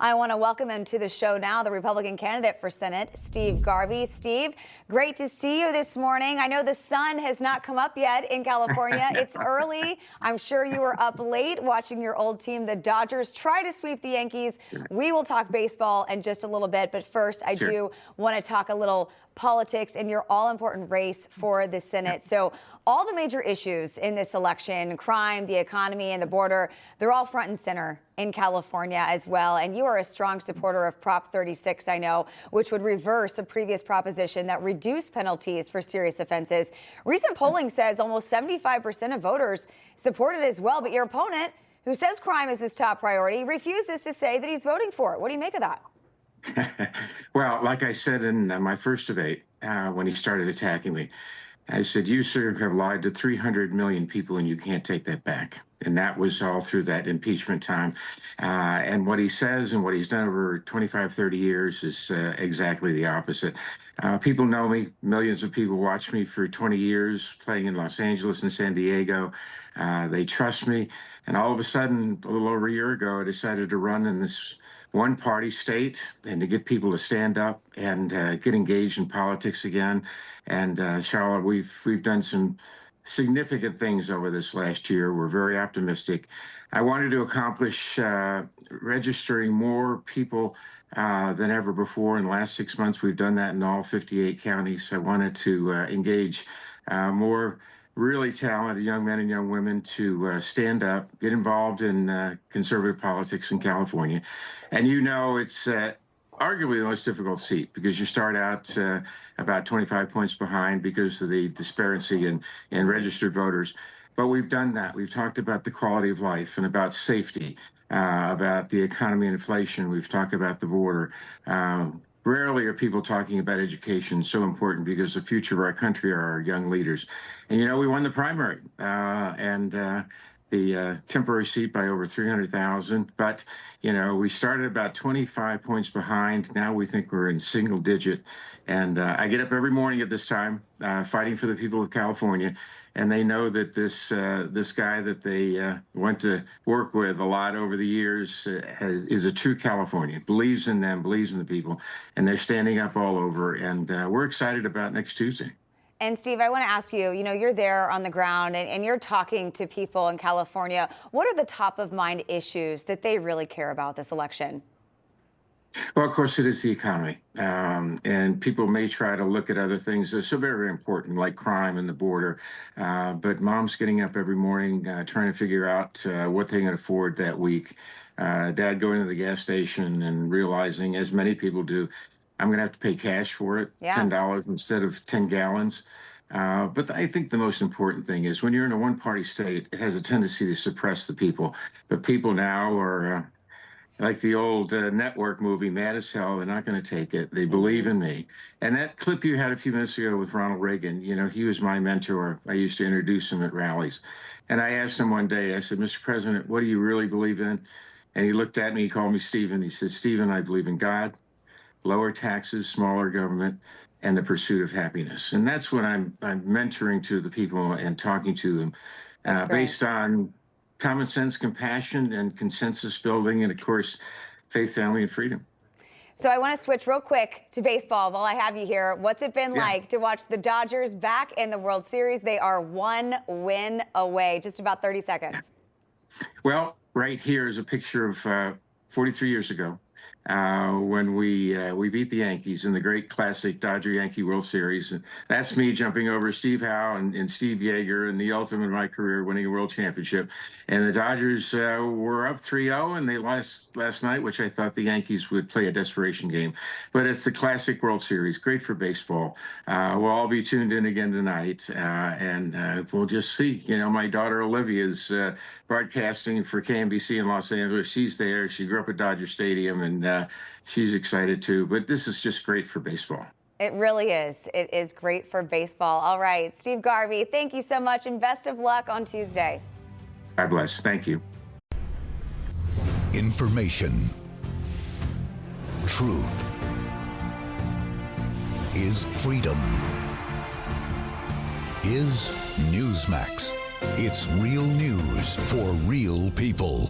I want to welcome him to the show now, the Republican candidate for Senate, Steve Garvey. Steve, great to see you this morning. I know the sun has not come up yet in California. It's early. I'm sure you were up late watching your old team, the Dodgers, try to sweep the Yankees. We will talk baseball in just a little bit, but first I do want to talk a little politics in your all-important race for the Senate. So all the major issues in this election, crime, the economy, and the border, they're all front and center in California as well. And you are a strong supporter of Prop 36, I know, which would reverse a previous proposition that reduced penalties for serious offenses. Recent polling says almost 75% of voters support it as well. But your opponent, who says crime is his top priority, refuses to say that he's voting for it. What do you make of that? Well, like I said in my first debate, when he started attacking me, I said, you, sir, have lied to 300 million people and you can't take that back. And that was all through that impeachment time. And what he says and what he's done over 25, 30 years is exactly the opposite. People know me. Millions of people watch me for 20 years, playing in Los Angeles and San Diego. They trust me. And all of a sudden, a little over a year ago, I decided to run in this one-party state and to get people to stand up and get engaged in politics again. And Charlotte, we've done some significant things over this last year. We're very optimistic. I wanted to accomplish registering more people than ever before. In the last 6 months, we've done that in all 58 counties. I wanted to engage more really talented young men and young women to stand up, get involved in conservative politics in California. And you know, it's arguably the most difficult seat because you start out about 25 points behind because of the disparity in registered voters. But we've done that. We've talked about the quality of life and about safety, about the economy and inflation. We've talked about the border. Rarely are people talking about education, so important because the future of our country are our young leaders. And, you know, we won the primary and the temporary seat by over 300,000. But, you know, we started about 25 points behind. Now we think we're in single digit. And I get up every morning at this time fighting for the people of California. And they know that this guy that they went to work with a lot over the years is a true Californian, believes in them, believes in the people, and they're standing up all over. And we're excited about next Tuesday. And Steve, I want to ask you, you're there on the ground and you're talking to people in California. What are the top of mind issues that they really care about this election? Well, of course, it is the economy. And people may try to look at other things that are so very, very important, like crime and the border. But mom's getting up every morning trying to figure out what they can afford that week. Dad going to the gas station and realizing, as many people do, I'm going to have to pay cash for it, $10 instead of 10 gallons. But I think the most important thing is when you're in a one-party state, it has a tendency to suppress the people. But people now are like the old network movie, Mad as Hell. They're not going to take it. They believe in me. And that clip you had a few minutes ago with Ronald Reagan, you know, he was my mentor. I used to introduce him at rallies. And I asked him one day, I said, Mr. President, what do you really believe in? And he looked at me, he called me Stephen. He said, Stephen, I believe in God, lower taxes, smaller government, and the pursuit of happiness. And that's what I'm mentoring to the people and talking to them based on common sense, compassion, and consensus building, and of course, faith, family, and freedom. So I want to switch real quick to baseball while I have you here. What's it been like to watch the Dodgers back in the World Series? They are one win away. Just about 30 seconds. Well, right here is a picture of 43 years ago. When we beat the Yankees in the great classic Dodger-Yankee World Series. And that's me jumping over Steve Howe and Steve Yeager and the ultimate of my career, winning a world championship. And the Dodgers were up 3-0, and they lost last night, which I thought the Yankees would play a desperation game. But it's the classic World Series, great for baseball. We'll all be tuned in again tonight, and we'll just see. You know, my daughter Olivia's broadcasting for KNBC in Los Angeles. She's there. She grew up at Dodger Stadium, and she's excited too. But this is just great for baseball. It really is. It is great for baseball. All right, Steve Garvey, thank you so much, and best of luck on Tuesday. God bless. Thank you. Information. Truth is freedom. Is Newsmax. It's real news for real people.